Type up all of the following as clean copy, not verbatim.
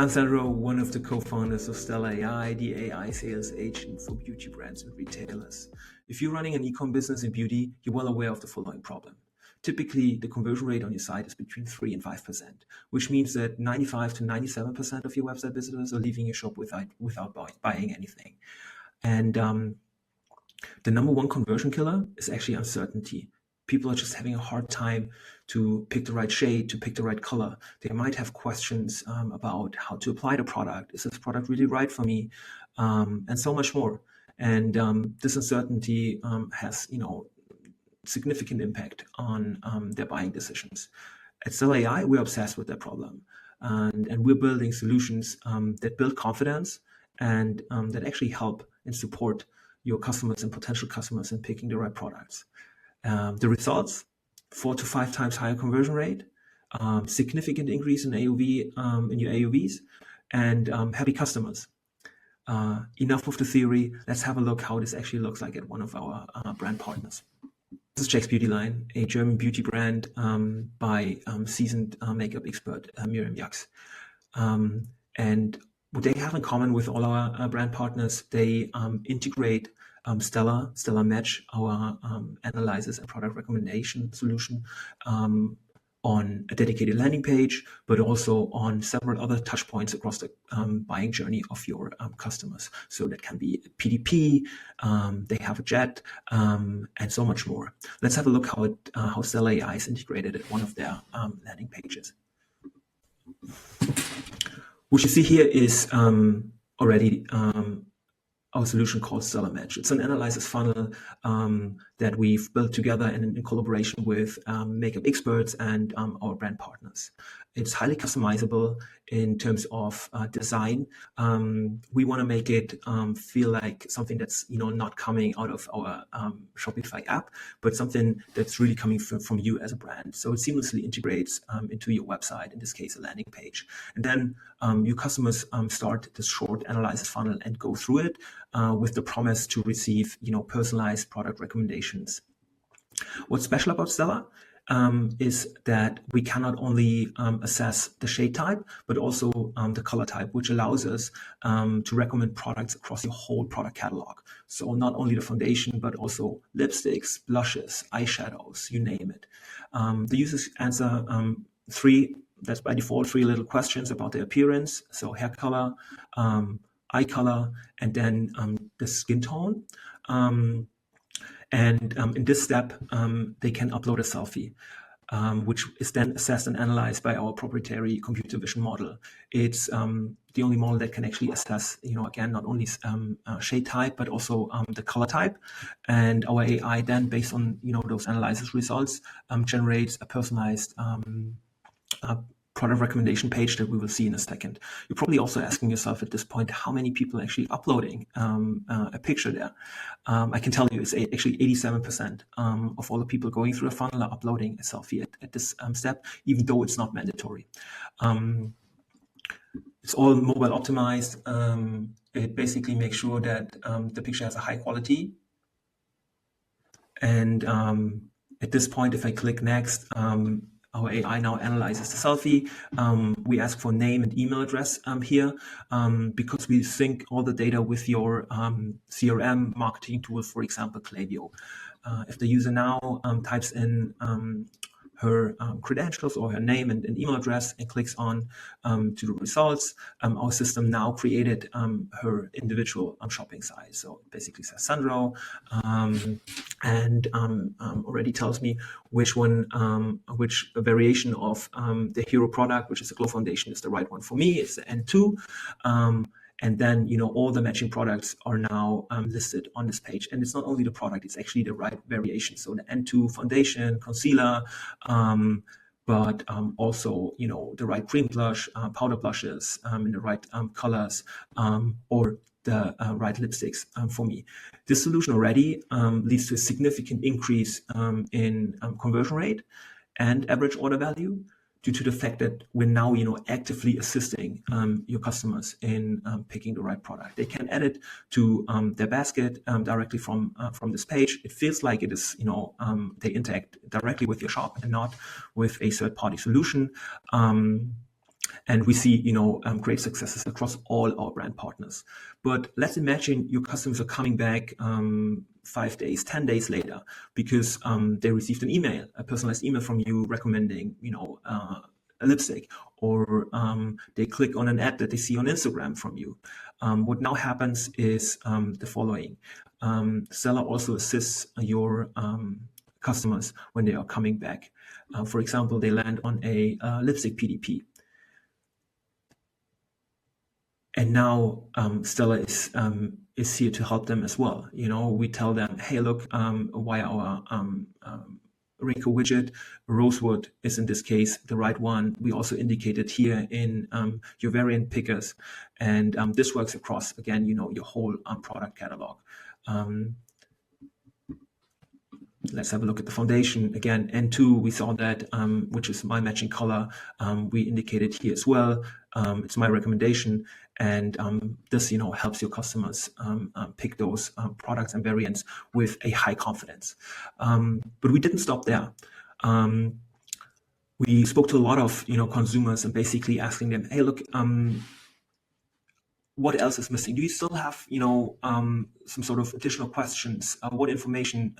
I'm Sandro, one of the co-founders of Stella AI, the AI sales agent for beauty brands and retailers. If you're running an e-com business in beauty, you're well aware of the following problem. Typically, the conversion rate on your site is between 3 and 5%, which means that 95 to 97% of your website visitors are leaving your shop without buying anything. And the number one conversion killer is actually uncertainty. People are just having a hard time to pick the right shade, to pick the right color. They might have questions about how to apply the product. Is this product really right for me? And so much more. And this uncertainty has, significant impact on their buying decisions. At Stella AI, we're obsessed with that problem. And we're building solutions that build confidence and that actually help and support your customers and potential customers in picking the right products. The results, 4 to 5 times higher conversion rate, significant increase in AOV, in your AOVs, and happy customers. Enough of the theory. Let's have a look how this actually looks like at one of our brand partners. This is Jack's Beauty Line, a German beauty brand by seasoned makeup expert Miriam Jax. And what they have in common with all our brand partners, they integrate Stella Match, our analysis and product recommendation solution, on a dedicated landing page, but also on several other touch points across the buying journey of your customers. So that can be PDP, they have a jet, and so much more. Let's have a look how Stella AI is integrated at one of their landing pages. What you see here is already our solution called Stella Match. It's an analysis funnel that we've built together in collaboration with makeup experts and our brand partners. It's highly customizable in terms of design. We want to make it feel like something that's not coming out of our Shopify app, but something that's really coming from you as a brand. So it seamlessly integrates into your website, in this case, a landing page. And then your customers start this short analysis funnel and go through it with the promise to receive personalized product recommendations. What's special about Stella is that we can not only assess the shade type, but also the color type, which allows us to recommend products across your whole product catalog. So not only the foundation, but also lipsticks, blushes, eyeshadows, you name it. The users answer that's by default 3 little questions about their appearance. So hair color, eye color, and then the skin tone. In this step, they can upload a selfie, which is then assessed and analyzed by our proprietary computer vision model. It's the only model that can actually assess, again, not only shade type, but also the color type. And our AI then, based on, those analysis results, generates a personalized product recommendation page that we will see in a second. You're probably also asking yourself at this point, how many people are actually uploading a picture there? I can tell you it's actually 87% of all the people going through a funnel are uploading a selfie at this step, even though it's not mandatory. It's all mobile optimized. It basically makes sure that the picture has a high quality. And at this point, if I click next, our AI now analyzes the selfie. We ask for name and email address here because we sync all the data with your CRM marketing tool, for example, Klaviyo. If the user now types in her credentials or her name and email address and clicks on to the results, our system now created her individual shopping site. So it basically says Sandro and already tells me which variation of the hero product, which is a glow foundation, is the right one for me. It's the N2. And then, all the matching products are now listed on this page. And it's not only the product, it's actually the right variation. So the N2 foundation, concealer, but also, the right cream blush, powder blushes in the right colors, or the right lipsticks for me. This solution already leads to a significant increase in conversion rate and average order value, due to the fact that we're now, actively assisting your customers in picking the right product. They can add it to their basket directly from this page. It feels like it is, they interact directly with your shop and not with a third-party solution. And we see, great successes across all our brand partners. But let's imagine your customers are coming back 5 days, 10 days later, because they received an email, a personalized email from you recommending, a lipstick, or they click on an ad that they see on Instagram from you. What now happens is the following. Stella also assists your customers when they are coming back. For example, they land on a lipstick PDP. And now Stella is here to help them as well. We tell them, hey, look, via our wrinkle widget, rosewood is in this case the right one. We also indicated here in your variant pickers, and this works across, again, your whole product catalog. Let's have a look at the foundation. Again, N2, we saw that, which is my matching color. We indicated here as well. It's my recommendation. And this, helps your customers pick those products and variants with a high confidence. But we didn't stop there. We spoke to a lot of, consumers and basically asking them, hey, look, what else is missing? Do you still have, some sort of additional questions? What information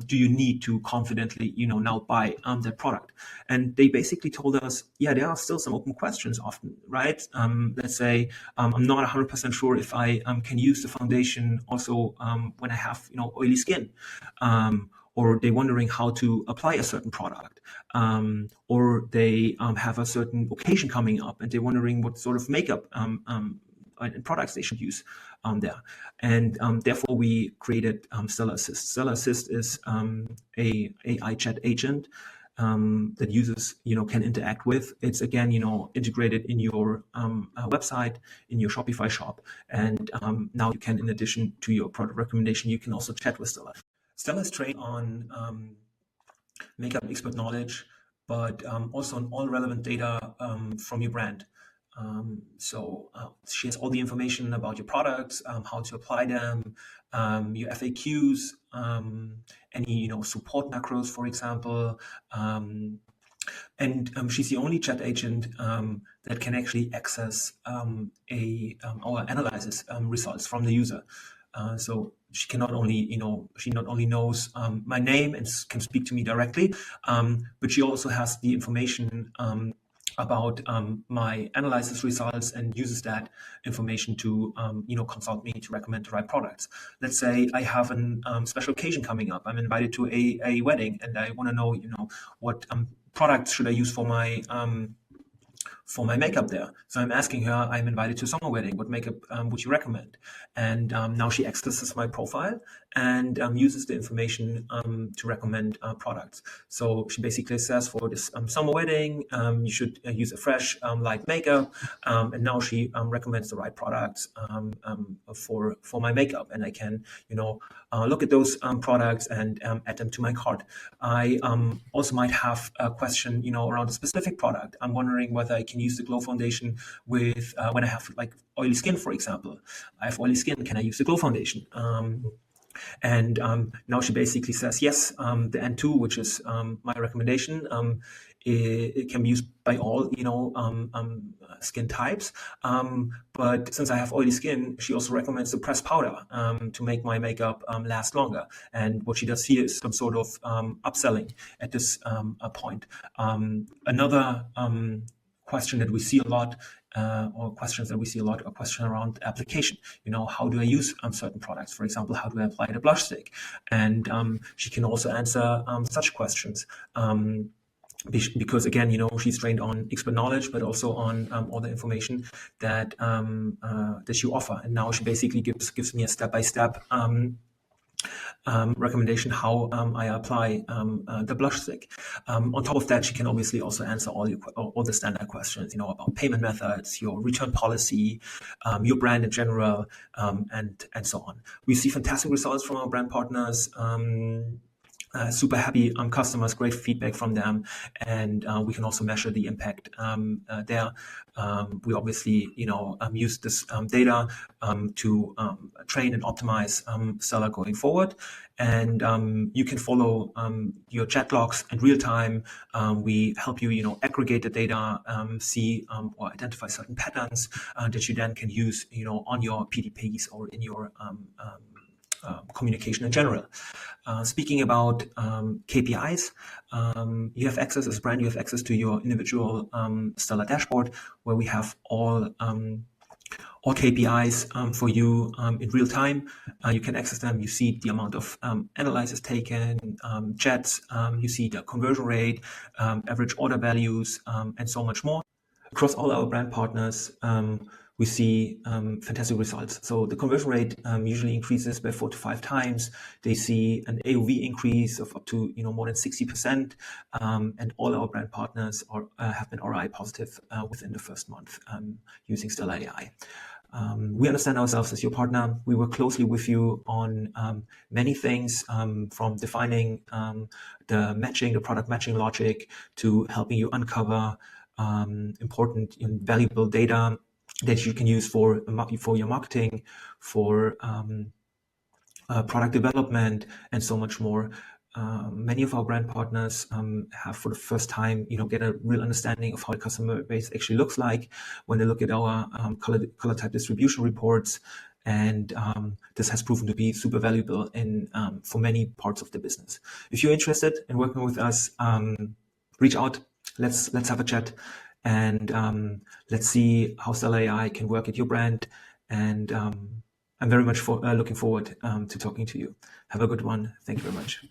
do you need to confidently, now buy that product? And they basically told us, yeah, there are still some open questions often, right? Let's say I'm not 100% sure if I can use the foundation also when I have, oily skin. Or they're wondering how to apply a certain product, or they have a certain occasion coming up and they're wondering what sort of makeup and products they should use there. And therefore we created Stella Assist. Stella Assist is a AI chat agent that users can interact with. It's, again, integrated in your website, in your Shopify shop, and now you can, in addition to your product recommendation, you can also chat with Stella. Stella is trained on makeup expert knowledge, but also on all relevant data from your brand. So she has all the information about your products, how to apply them, your FAQs, any support macros, for example. And she's the only chat agent that can actually access our analysis results from the user. So she can not only, she not only knows my name and can speak to me directly, but she also has the information about my analysis results and uses that information to, consult me to recommend the right products. Let's say I have a special occasion coming up. I'm invited to a wedding, and I want to know, what products should I use for my makeup there. So I'm asking her, I'm invited to a summer wedding, what makeup would you recommend? And now she accesses my profile and uses the information to recommend products. So she basically says, for this summer wedding, you should use a fresh light makeup. And now she recommends the right products for my makeup. And I can, look at those products and add them to my cart. I also might have a question, around a specific product. I'm wondering whether I can use the Glow Foundation with when I have like oily skin, for example. I have oily skin. Can I use the Glow Foundation? And now she basically says, yes, the N2, which is my recommendation, it can be used by all, skin types. But since I have oily skin, she also recommends the pressed powder to make my makeup last longer. And what she does here is some sort of upselling at this point. Another question that we see a lot, or questions that we see a lot, are questions around application. How do I use certain products? For example, how do I apply the blush stick? And she can also answer such questions. Because, again, she's trained on expert knowledge, but also on all the information that that you offer. And now she basically gives me a step-by-step recommendation how I apply the blush stick. On top of that, she can obviously also answer all the standard questions, about payment methods, your return policy, your brand in general, and so on. We see fantastic results from our brand partners. super happy customers, great feedback from them, and we can also measure the impact there. We obviously, use this data to train and optimize Stella going forward, and you can follow your chat logs in real time. We help you, aggregate the data, see or identify certain patterns that you then can use, on your PDPs or in your communication in general. Speaking about KPIs, you have access as a brand. You have access to your individual Stella dashboard, where we have all KPIs for you in real time. You can access them. You see the amount of analysis taken, chats. You see the conversion rate, average order values, and so much more. Across all our brand partners, we see fantastic results. So the conversion rate usually increases by 4 to 5 times. They see an AOV increase of up to more than 60%, and all our brand partners have been ROI positive within the first month using Stella AI. We understand ourselves as your partner. We work closely with you on many things, from defining the product matching logic, to helping you uncover important and valuable data that you can use for your marketing, for product development, and so much more. Many of our brand partners have, for the first time, get a real understanding of how the customer base actually looks like when they look at our color type distribution reports, and this has proven to be super valuable for many parts of the business. If you're interested in working with us, reach out. Let's have a chat, and let's see how Stella AI can work at your brand. And I'm very much looking forward to talking to you. Have a good one. Thank you very much.